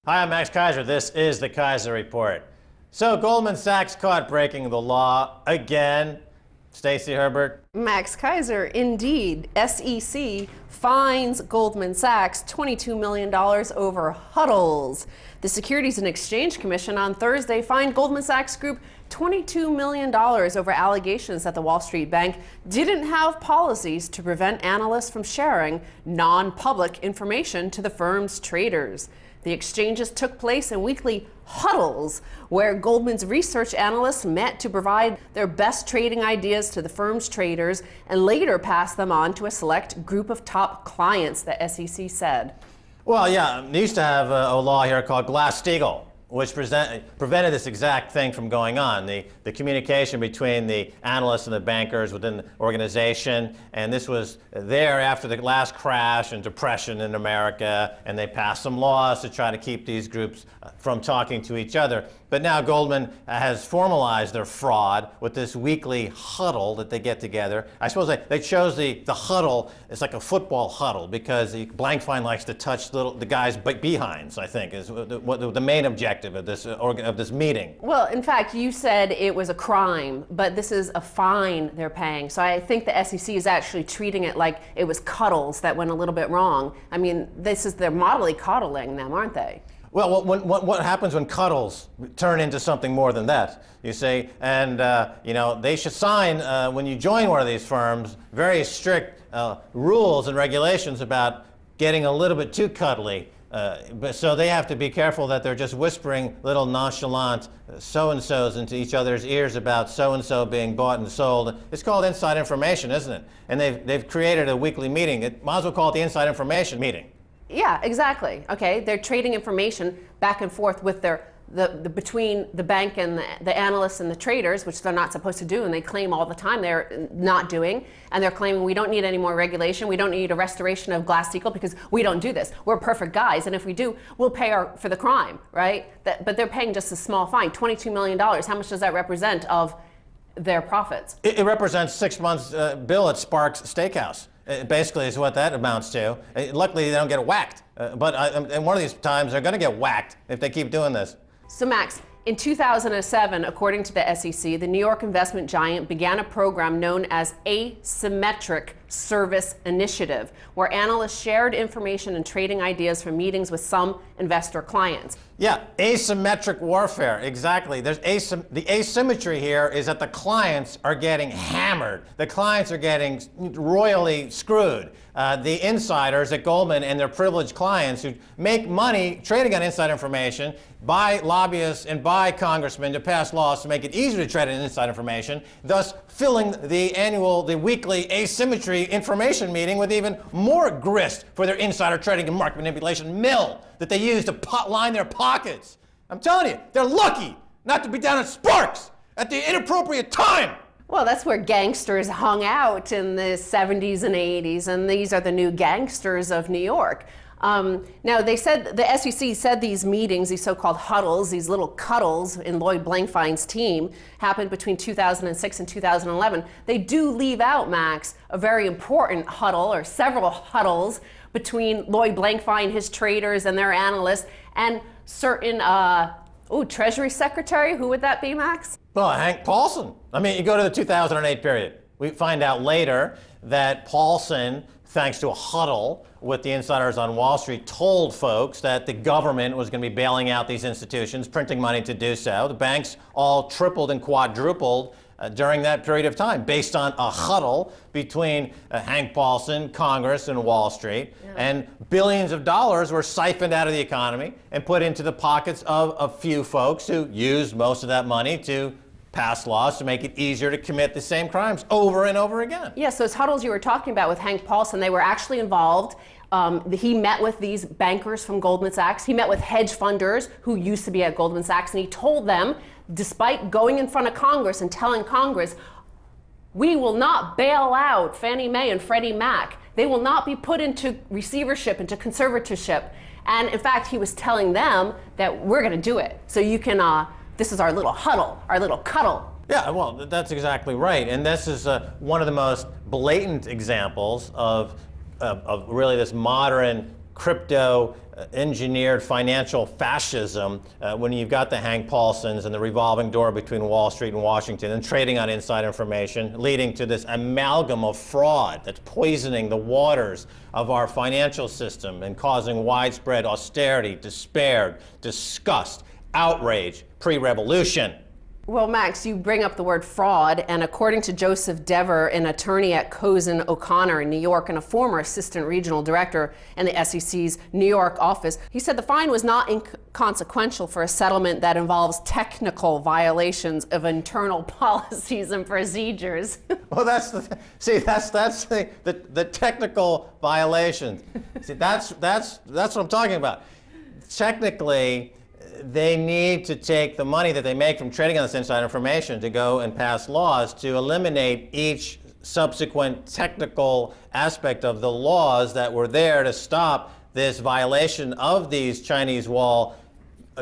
Hi, I'm Max Keiser. This is the Keiser Report. So Goldman Sachs caught breaking the law again. Stacey Herbert. Max Keiser, indeed. SEC fines Goldman Sachs $22 million over huddles. The Securities and Exchange Commission on Thursday fined Goldman Sachs Group $22 million over allegations that the Wall Street Bank didn't have policies to prevent analysts from sharing non-public information to the firm's traders. The exchanges took place in weekly huddles, where Goldman's research analysts met to provide their best trading ideas to the firm's traders and later pass them on to a select group of top clients, the SEC said. Well, yeah, they used to have a law here called Glass-Steagall, which prevented this exact thing from going on. The communication between the analysts and the bankers within the organization, and this was there after the last crash and depression in America, and they passed some laws to try to keep these groups from talking to each other. But now Goldman has formalized their fraud with this weekly huddle that they get together. I suppose they chose the huddle. It's like a football huddle because Blankfein likes to touch the guys' behinds, I think, is the main objective of this meeting. Well, in fact, you said it was a crime, but this is a fine they're paying. So I think the SEC is actually treating it like it was cuddles that went a little bit wrong. I mean, they're moderately coddling them, aren't they? Well, what happens when cuddles turn into something more than that, you see? And, you know, they should sign, when you join one of these firms, very strict rules and regulations about getting a little bit too cuddly. So they have to be careful that they're just whispering little nonchalant so-and-sos into each other's ears about so-and-so being bought and sold. It's called inside information, isn't it? And they've created a weekly meeting. Might as well call it the inside information meeting. Yeah, exactly. Okay, they're trading information back and forth with between the bank and the analysts and the traders, which they're not supposed to do, and they claim all the time they're not doing. And they're claiming we don't need any more regulation, we don't need a restoration of Glass-Steagall because we don't do this. We're perfect guys, and if we do, we'll pay for the crime, right? But they're paying just a small fine, $22 million. How much does that represent of their profits? It represents 6 months' bill at Sparks Steakhouse. Basically is what that amounts to. Luckily, they don't get whacked. But one of these times, they're going to get whacked if they keep doing this. So, Max, in 2007, according to the SEC, the New York investment giant began a program known as Asymmetric Service Initiative, where analysts shared information and trading ideas from meetings with some investor clients. Yeah, asymmetric warfare, exactly. The asymmetry here is that the clients are getting hammered. The clients are getting royally screwed. The insiders at Goldman and their privileged clients who make money trading on inside information, buy lobbyists and buy congressmen to pass laws to make it easier to trade on inside information, thus filling the weekly asymmetry information meeting with even more grist for their insider trading and market manipulation mill that they use to line their pockets. I'm telling you, they're lucky not to be down at Sparks at the inappropriate time. Well, that's where gangsters hung out in the 70s and 80s, and these are the new gangsters of New York. Now, they said, the SEC said these meetings, these so-called huddles, these little cuddles in Lloyd Blankfein's team, happened between 2006 and 2011. They do leave out, Max, a very important huddle, or several huddles, between Lloyd Blankfein, his traders, and their analysts, and certain, Treasury Secretary, who would that be, Max? Well, Hank Paulson. I mean, you go to the 2008 period. We find out later that Paulson, thanks to a huddle with the insiders on Wall Street, told folks that the government was going to be bailing out these institutions, printing money to do so. The banks all tripled and quadrupled during that period of time, based on a huddle between Hank Paulson, Congress, and Wall Street. Yeah. And billions of dollars were siphoned out of the economy and put into the pockets of a few folks who used most of that money to pass laws to make it easier to commit the same crimes over and over again. Yes, those huddles you were talking about with Hank Paulson, they were actually involved. He met with these bankers from Goldman Sachs. He met with hedge funders who used to be at Goldman Sachs, and he told them, despite going in front of Congress and telling Congress, we will not bail out Fannie Mae and Freddie Mac. They will not be put into receivership, into conservatorship. And in fact, he was telling them that we're going to do it. So you can, this is our little huddle, our little cuddle. Yeah, well, that's exactly right. And this is one of the most blatant examples of really this modern crypto-engineered financial fascism when you've got the Hank Paulsons and the revolving door between Wall Street and Washington and trading on inside information, leading to this amalgam of fraud that's poisoning the waters of our financial system and causing widespread austerity, despair, disgust, outrage, pre-revolution. Well, Max, you bring up the word fraud, and according to Joseph Dever, an attorney at Keiser O'Connor in New York and a former assistant regional director in the SEC's New York office, he said the fine was not inconsequential for a settlement that involves technical violations of internal policies and procedures. Well, that's the technical violations. See, that's what I'm talking about. Technically, they need to take the money that they make from trading on this inside information to go and pass laws to eliminate each subsequent technical aspect of the laws that were there to stop this violation of these Chinese wall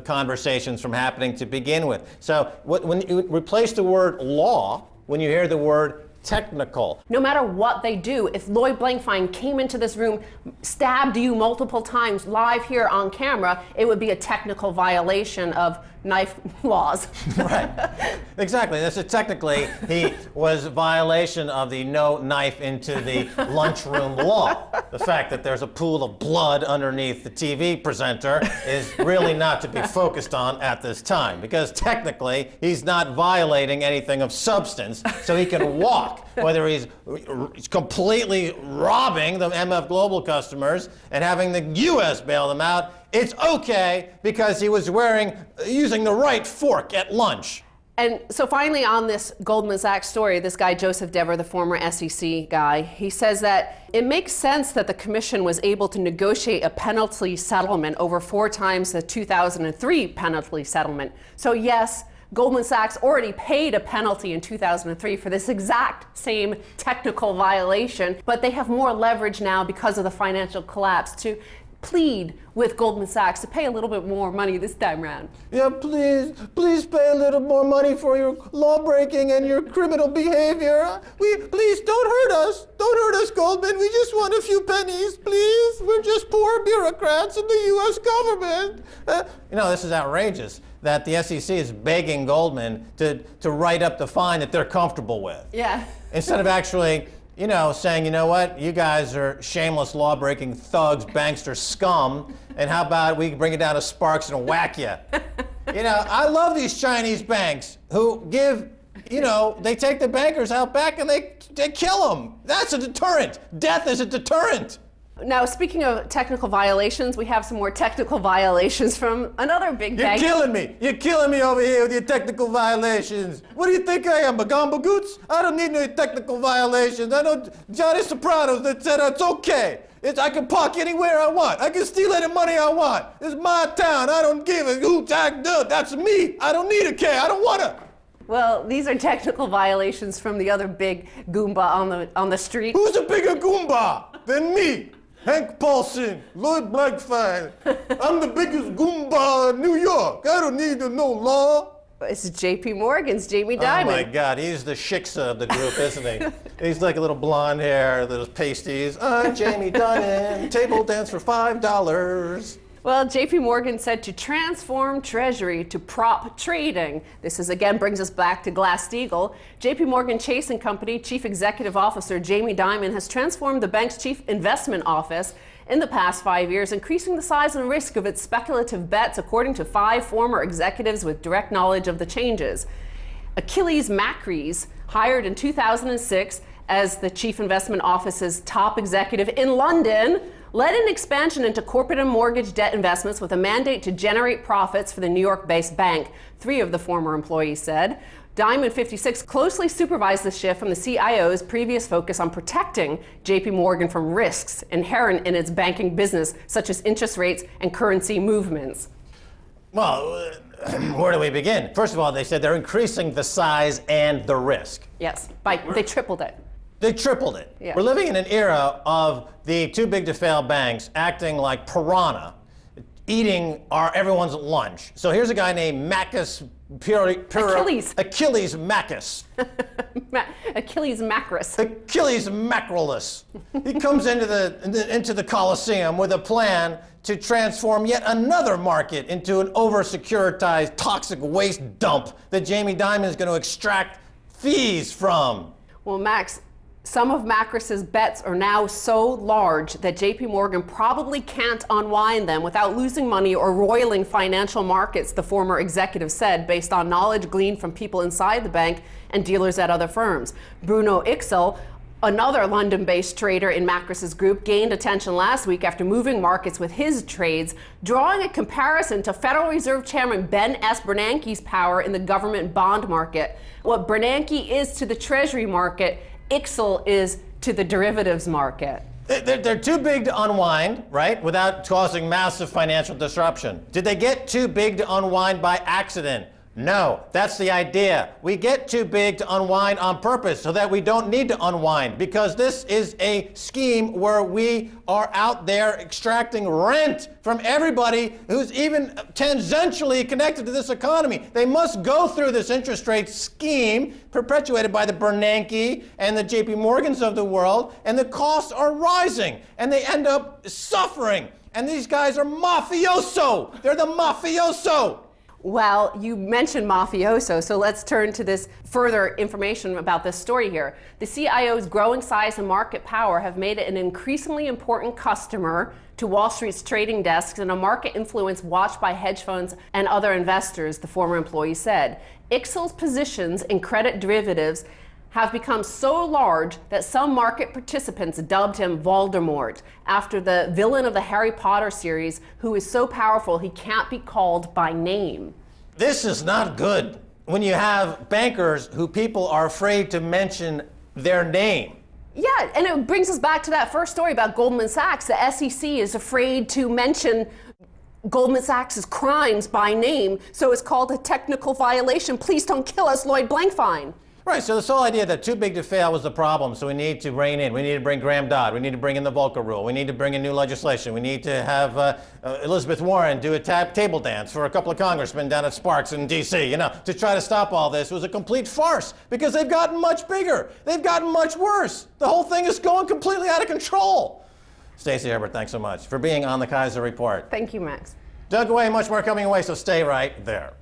conversations from happening to begin with. So when you replace the word law, when you hear the word technical. No matter what they do, if Lloyd Blankfein came into this room, stabbed you multiple times live here on camera, it would be a technical violation of knife laws. Right. Exactly. This is technically, he was a violation of the no knife into the lunchroom law. The fact that there's a pool of blood underneath the TV presenter is really not to be focused on at this time, because technically he's not violating anything of substance, so he can walk. Whether he's completely robbing the MF Global customers and having the U.S. bail them out, it's okay because he was using the right fork at lunch. And so finally on this Goldman Sachs story, this guy Joseph Dever, the former SEC guy, he says that it makes sense that the commission was able to negotiate a penalty settlement over 4 times the 2003 penalty settlement. So yes, Goldman Sachs already paid a penalty in 2003 for this exact same technical violation, but they have more leverage now because of the financial collapse to plead with Goldman Sachs to pay a little bit more money this time around. Yeah, please pay a little more money for your law breaking and your criminal behavior. Please don't hurt us, Goldman. We just want a few pennies, please. We're just poor bureaucrats in the U.S. government. This is outrageous that the SEC is begging Goldman to write up the fine that they're comfortable with. Yeah. Instead of actually, saying, you know what, you guys are shameless law-breaking thugs, bankster scum, and how about we bring it down to sparks and whack you? I love these Chinese banks who give, they take the bankers out back and they kill them. That's a deterrent. Death is a deterrent. Now, speaking of technical violations, we have some more technical violations from another big bank. You're killing me. You're killing me over here with your technical violations. What do you think I am, a gamba goots? I don't need no technical violations. I know Johnny Sopranos that said it's okay. I can park anywhere I want. I can steal any money I want. It's my town. I don't give a hoot. That's me. I don't need a care. I don't want to. Well, these are technical violations from the other big Goomba on the street. Who's a bigger Goomba than me? Hank Paulson, Lloyd Blankfein. I'm the biggest Goomba in New York. I don't need no law. It's J.P. Morgan's Jamie Dimon. Oh my God, he's the shiksa of the group, isn't he? He's like a little blonde hair, little pasties. I'm Jamie Dimon, table dance for $5. Well, J.P. Morgan said to transform Treasury to prop trading. This again brings us back to Glass-Steagall. J.P. Morgan Chase & Company Chief Executive Officer Jamie Dimon has transformed the bank's chief investment office in the past 5 years, increasing the size and risk of its speculative bets, according to 5 former executives with direct knowledge of the changes. Achilles Macris, hired in 2006 as the Chief Investment Office's top executive in London, led an expansion into corporate and mortgage debt investments with a mandate to generate profits for the New York-based bank, 3 of the former employees said. Dimon, 56, closely supervised the shift from the CIO's previous focus on protecting J.P. Morgan from risks inherent in its banking business, such as interest rates and currency movements. Well, where do we begin? First of all, they said they're increasing the size and the risk. Yes, they tripled it. They tripled it. Yeah. We're living in an era of the too big to fail banks acting like piranha, eating everyone's lunch. So here's a guy named Achilles Macus. Achilles Macrus. Achilles Macrolus. He comes into the Coliseum with a plan to transform yet another market into an over-securitized toxic waste dump that Jamie Dimon is going to extract fees from. Well, Max, some of Macrus's bets are now so large that JP Morgan probably can't unwind them without losing money or roiling financial markets, the former executive said, based on knowledge gleaned from people inside the bank and dealers at other firms. Bruno Ixel, another London-based trader in Macrus's group, gained attention last week after moving markets with his trades, drawing a comparison to Federal Reserve Chairman Ben S. Bernanke's power in the government bond market. What Bernanke is to the Treasury market, Ixel is to the derivatives market. They're too big to unwind, right, without causing massive financial disruption. Did they get too big to unwind by accident? No, that's the idea. We get too big to unwind on purpose so that we don't need to unwind, because this is a scheme where we are out there extracting rent from everybody who's even tangentially connected to this economy. They must go through this interest rate scheme perpetuated by the Bernanke and the JP Morgans of the world, and the costs are rising, and they end up suffering. And these guys are mafioso. They're the mafioso. Well, you mentioned mafioso, so let's turn to this further information about this story here. The CIO's growing size and market power have made it an increasingly important customer to Wall Street's trading desks and a market influence watched by hedge funds and other investors, the former employee said. Ixel's positions in credit derivatives have become so large that some market participants dubbed him Voldemort, after the villain of the Harry Potter series, who is so powerful he can't be called by name. This is not good when you have bankers who people are afraid to mention their name. Yeah, and it brings us back to that first story about Goldman Sachs. The SEC is afraid to mention Goldman Sachs' crimes by name, so it's called a technical violation. Please don't kill us, Lloyd Blankfein. Right, so this whole idea that too big to fail was the problem, so we need to rein in. We need to bring Graham Dodd. We need to bring in the Volcker rule. We need to bring in new legislation. We need to have Elizabeth Warren do a table dance for a couple of congressmen down at Sparks in D.C., you know, to try to stop all this. It was a complete farce because they've gotten much bigger. They've gotten much worse. The whole thing is going completely out of control. Stacey Herbert, thanks so much for being on the Keiser Report. Thank you, Max. Doug Way, much more coming away, so stay right there.